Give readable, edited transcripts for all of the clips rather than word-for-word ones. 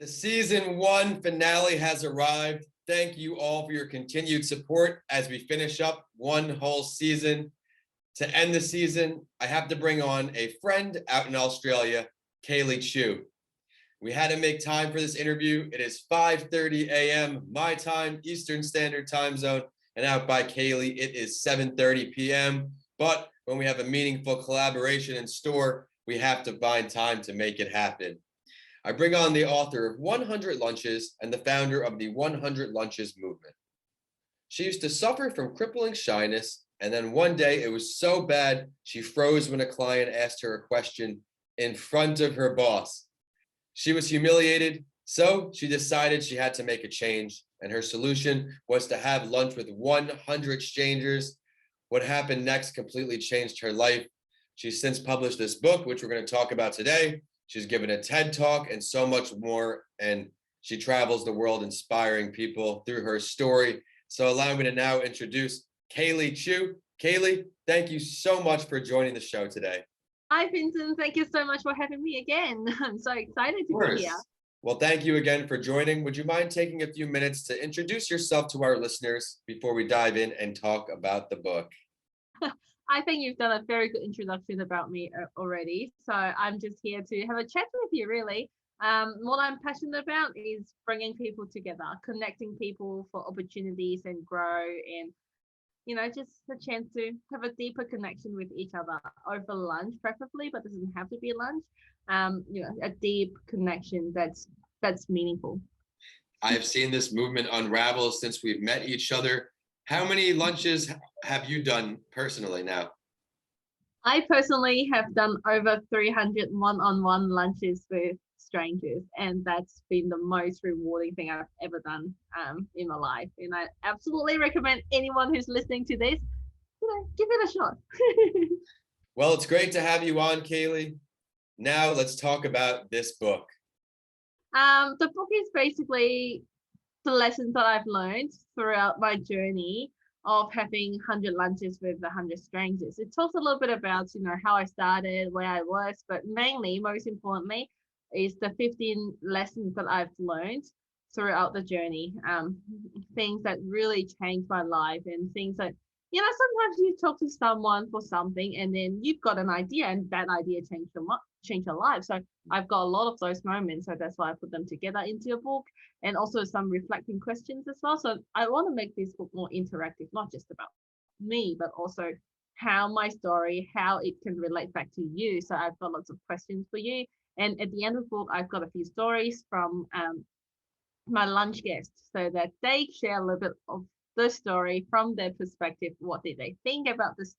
The season 1 finale has arrived. Thank you all for your continued support as we finish up one whole season. To end the season, I have to bring on a friend out in Australia, Kaley Chu. We had to make time for this interview. It is 5:30 a.m. my time, Eastern Standard Time Zone, and out by Kaley, it is 7:30 p.m. But when we have a meaningful collaboration in store, we have to find time to make it happen. I bring on the author of 100 Lunches and the founder of the 100 Lunches movement. She used to suffer from crippling shyness, and then one day it was so bad she froze when a client asked her a question in front of her boss. She was humiliated, so she decided she had to make a change, and her solution was to have lunch with 100 strangers. What happened next completely changed her life. She's since published this book, which we're going to talk about today. She's given a TED Talk and so much more, and she travels the world inspiring people through her story. So allow me to now introduce Kaley Chu. Kaley, thank you so much for joining the show today. Hi, Vincent. Thank you so much for having me again. I'm so excited to be here. Well, thank you again for joining. Would you mind taking a few minutes to introduce yourself to our listeners before we dive in and talk about the book? I think you've done a very good introduction about me already. So I'm just here to have a chat with you, really. What I'm passionate about is bringing people together, connecting people for opportunities and grow, and just a chance to have a deeper connection with each other over lunch, preferably, but it doesn't have to be lunch. A deep connection that's meaningful. I've seen this movement unravel since we've met each other. How many lunches have you done personally now? I personally have done over 300 one-on-one lunches with strangers, and that's been the most rewarding thing I've ever done in my life. And I absolutely recommend anyone who's listening to this, give it a shot. Well, it's great to have you on, Kaley. Now let's talk about this book. The book is basically the lessons that I've learned throughout my journey of having 100 lunches with 100 strangers. It talks a little bit about, how I started, where I was, but mainly, most importantly, is the 15 lessons that I've learned throughout the journey. Things that really changed my life, and things that, sometimes you talk to someone for something and then you've got an idea and that idea changed your life. So I've got a lot of those moments. So that's why I put them together into a book, and also some reflecting questions as well. So I want to make this book more interactive, not just about me, but also how my story, how it can relate back to you. So I've got lots of questions for you. And at the end of the book, I've got a few stories from my lunch guests, so that they share a little bit of the story from their perspective. What did they think about this,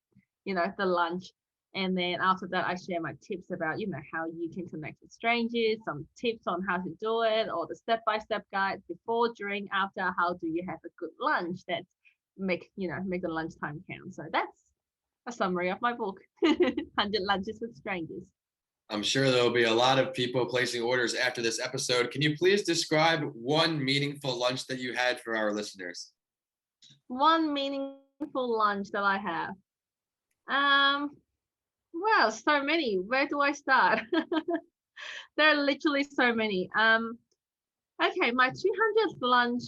the lunch? And then after that, I share my tips about, how you can connect with strangers, some tips on how to do it, or the step-by-step guide before, during, after. How do you have a good lunch that make the lunchtime count? So that's a summary of my book, 100 Lunches with Strangers. I'm sure there'll be a lot of people placing orders after this episode. Can you please describe one meaningful lunch that you had for our listeners? One meaningful lunch that I have. Well, so many. Where do I start? There are literally so many. Okay, my 200th lunch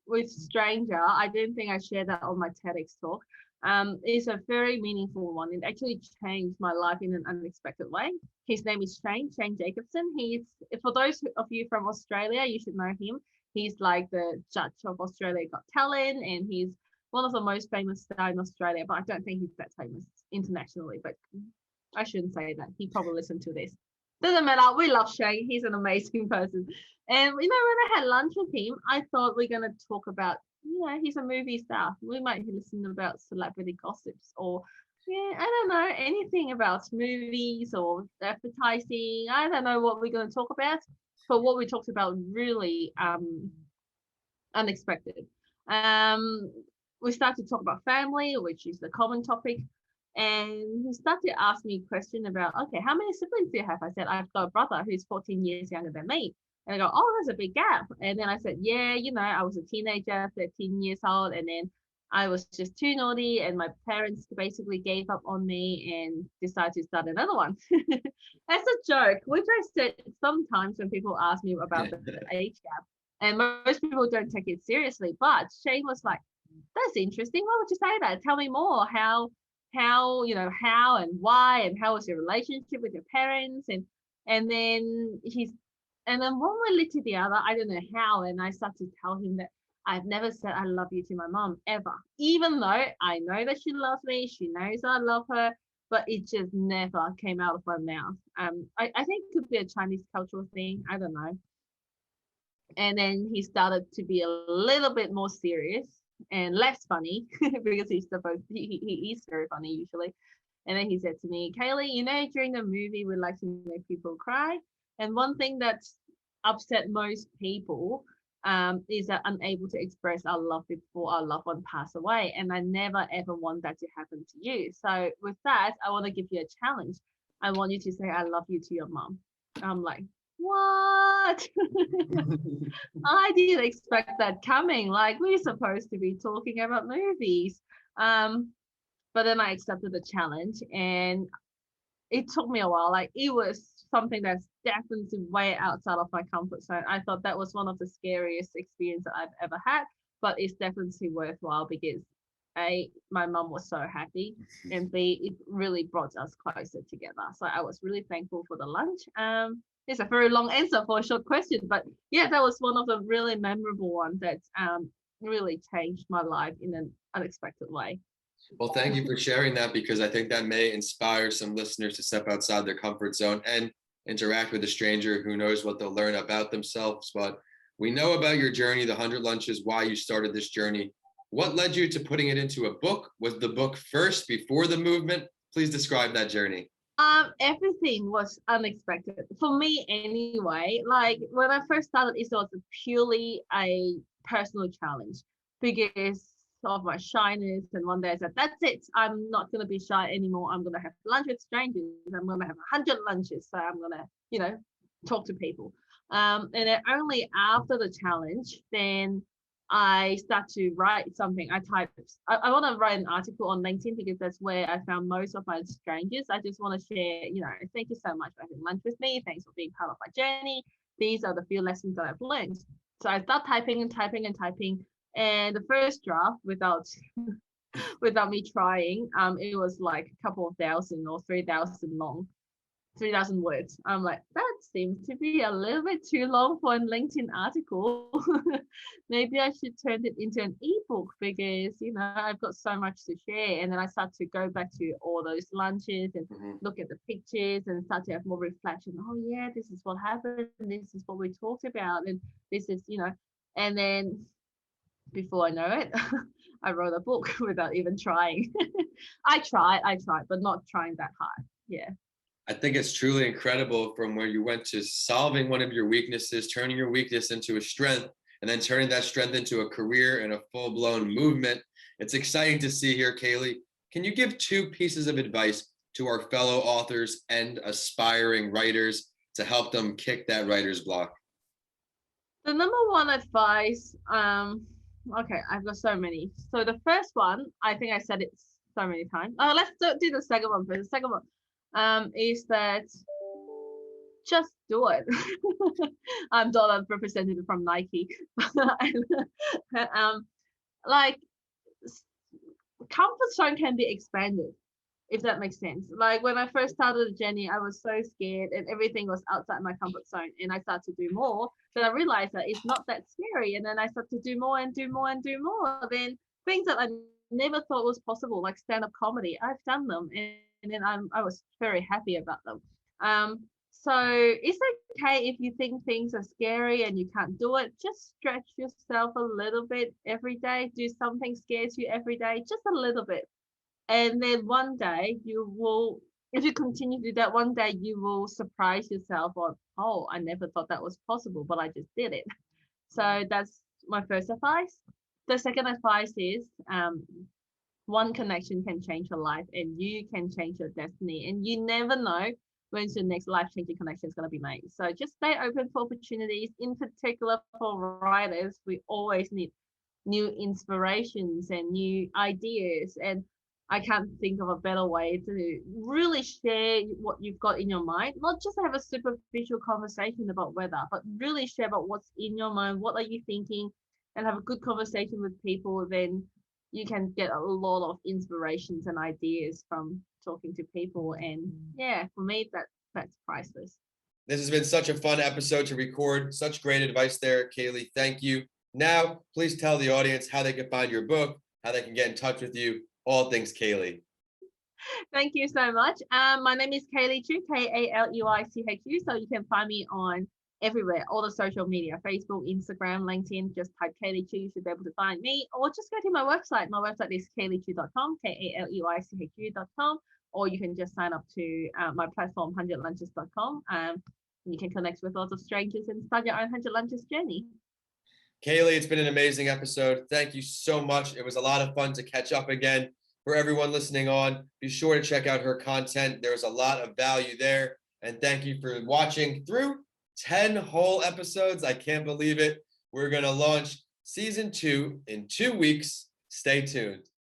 with stranger, I didn't think I shared that on my TEDx talk, is a very meaningful one. It actually changed my life in an unexpected way. His name is Shane Jacobson. For those of you from Australia, you should know him. He's like the judge of Australia Got Talent, and he's one of the most famous stars in Australia, but I don't think he's that famous internationally, but I shouldn't say that. He probably listened to this. Doesn't matter. We love Shane. He's an amazing person. And, when I had lunch with him, I thought we're going to talk about, he's a movie star. We might listen about celebrity gossips, or, I don't know, anything about movies or advertising. I don't know what we're going to talk about, but what we talked about really unexpected. We started to talk about family, which is the common topic. And he started to ask me a question about, okay, how many siblings do you have? I said, I've got a brother who's 14 years younger than me. And I go, oh, that's a big gap. And then I said, yeah, I was a teenager, 13 years old. And then I was just too naughty, and my parents basically gave up on me and decided to start another one. As a joke, which I said sometimes when people ask me about the age gap, and most people don't take it seriously. But Shane was like, "That's interesting. Why would you say that? Tell me more. How and why, and how was your relationship with your parents?" And then one went led to the other. I don't know how, and I started to tell him that I've never said I love you to my mom ever, even though I know that she loves me. She knows I love her, but it just never came out of my mouth. I think it could be a Chinese cultural thing. I don't know. And then he started to be a little bit more serious and less funny because he is very funny usually. And then he said to me, "Kaley, during the movie we like to make people cry, and one thing that's upset most people is that unable to express our love before our loved one pass away, and I never ever want that to happen to you. So with that, I want to give you a challenge. I want you to say I love you to your mom." I'm like, what? I didn't expect that coming. Like, we're supposed to be talking about movies. Um, but then I accepted the challenge, and it took me a while. Like, it was something that's definitely way outside of my comfort zone. I thought that was one of the scariest experiences I've ever had, but it's definitely worthwhile because A, my mum was so happy, and B, it really brought us closer together. So I was really thankful for the lunch. It's a very long answer for a short question, but yeah, that was one of the really memorable ones that really changed my life in an unexpected way. Well, thank you for sharing that, because I think that may inspire some listeners to step outside their comfort zone and interact with a stranger. Who knows what they'll learn about themselves. But we know about your journey, the 100 lunches, why you started this journey. What led you to putting it into a book? Was the book first before the movement? Please describe that journey. Everything was unexpected for me anyway. Like, when I first started, it was purely a personal challenge because of my shyness. And one day I said, "That's it. I'm not gonna be shy anymore. I'm gonna have lunch with strangers. I'm gonna have 100 lunches. So I'm gonna, talk to people." And then only after the challenge, then I start to write something. I want to write an article on LinkedIn because that's where I found most of my strangers. I just want to share, thank you so much for having lunch with me. Thanks for being part of my journey. These are the few lessons that I've learned. So I start typing and typing and typing. And the first draft, without me trying, it was like a couple of thousand or 3,000 long. 3,000 words. I'm like, that seems to be a little bit too long for a LinkedIn article. Maybe I should turn it into an ebook because, I've got so much to share. And then I start to go back to all those lunches and look at the pictures and start to have more reflection. Oh, yeah, this is what happened. This is what we talked about. And this is, and then before I know it, I wrote a book without even trying. I tried, but not trying that hard. Yeah. I think it's truly incredible, from where you went to solving one of your weaknesses, turning your weakness into a strength, and then turning that strength into a career and a full-blown movement. It's exciting to see here, Kaley. Can you give 2 pieces of advice to our fellow authors and aspiring writers to help them kick that writer's block? The number one advice, okay, I've got so many. So the first one, I think I said it so many times. Let's do the second one first. The second one is that just do it. I'm Donna, representative from Nike. Like, comfort zone can be expanded, if that makes sense. Like, when I first started the journey, I was so scared and everything was outside my comfort zone, and I started to do more. Then I realized that it's not that scary, and then I started to do more and do more and do more. Then things that I never thought was possible, like stand-up comedy, I've done them, and then I was very happy about them. So it's okay if you think things are scary and you can't do it. Just stretch yourself a little bit every day. Do something scares you every day, just a little bit. And then one day you will, if you continue to do that, one day you will surprise yourself on, oh, I never thought that was possible, but I just did it. So that's my first advice. The second advice is one connection can change your life, and you can change your destiny. And you never know when's your next life-changing connection is going to be made. So just stay open for opportunities. In particular, for writers, we always need new inspirations and new ideas. And I can't think of a better way to really share what you've got in your mind, not just have a superficial conversation about weather, but really share about what's in your mind, what are you thinking, and have a good conversation with people. Then you can get a lot of inspirations and ideas from talking to people. And yeah, for me, that's priceless. This has been such a fun episode to record. Such great advice there, Kaley. Thank you. Now, please tell the audience how they can find your book, how they can get in touch with you, all things Kaley. Thank you so much. My name is Kaley Chu, Kaleychu. So you can find me on everywhere, all the social media, Facebook, Instagram, LinkedIn. Just type Kaley Chu, you should be able to find me. Or just go to my website. My website is kaleychu.com, KALEYCHU.com. Or you can just sign up to my platform, 100lunches.com. You can connect with lots of strangers and start your own 100 lunches journey. Kaley, it's been an amazing episode. Thank you so much. It was a lot of fun to catch up again. For everyone listening on, be sure to check out her content. There's a lot of value there. And thank you for watching through 10 whole episodes. I can't believe it. We're going to launch season 2 in 2 weeks. Stay tuned.